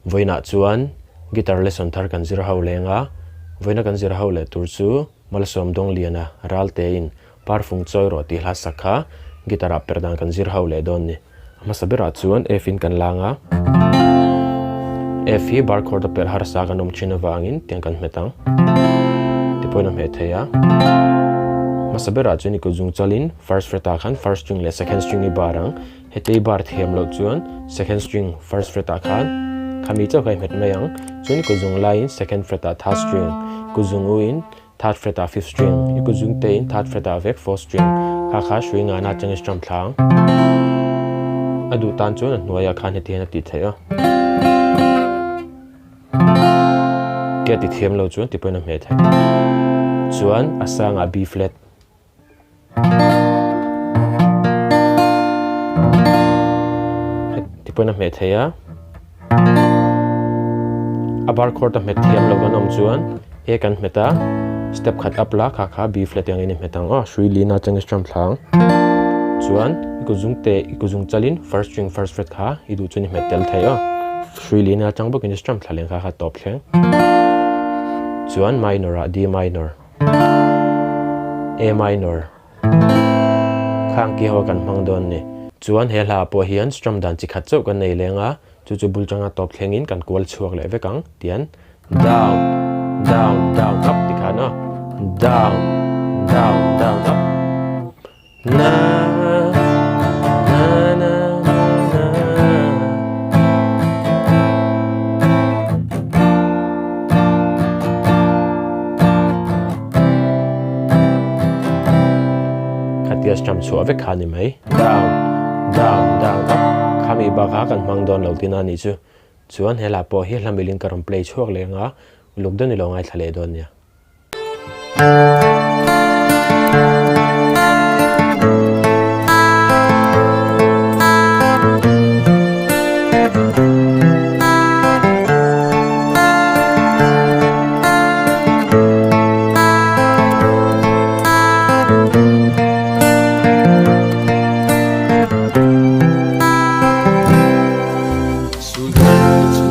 voina chuan guitar lesson thar kan zir ho lenga voina kan zir ho le tur chu Malsawmdawngliana ralte in Parfung choi ro ti hla sakha gitara Perhdan kan zir ho le don ni masabira chuan F in kan langa F hi bar chord per har sa kan china wangin tiang kan metang ti poina me theya masabira chuan ko jung chalin first fret a khan first string le second string i barang hetei bar them lo chuan second string first fret a khan khami chaw kai met mayang chuan ko jung line second fret a third string ko jung in third fret a fifth string ko jung te in third fret a vek fourth string kha shwing ana chang strum thang adu tan chuan hnuaia khan heti na ti theya ke ti them lo chuan ti poina me the chuan asang a B flat ti poina me theya a bar chord me thiam lo ganom chuan e kan meta step khat up la kha B flat yang in metang shui lina chang strum thang chuan ko jung te ko jung chalin first string first fret kha idu chuni metel theya shui lina chang bo kin strum thaleng kha top thleng chuan minor a D minor A minor khang ki ho kan mang don ni chuan he hlawkpui hian strum dan chi khat chau kan nei lenga chu bul changa top thlengin kan kwal chuak le vekang tian down down down up ti khana down down down up na na na na khatia strum chu avek khani mai down down down up khami ba kha kan mang don lo tina ni chu chuan he hlawkpui hi hlamilin karon play chuak lenga lukdan ni lo ngai thale don nia Sulhnu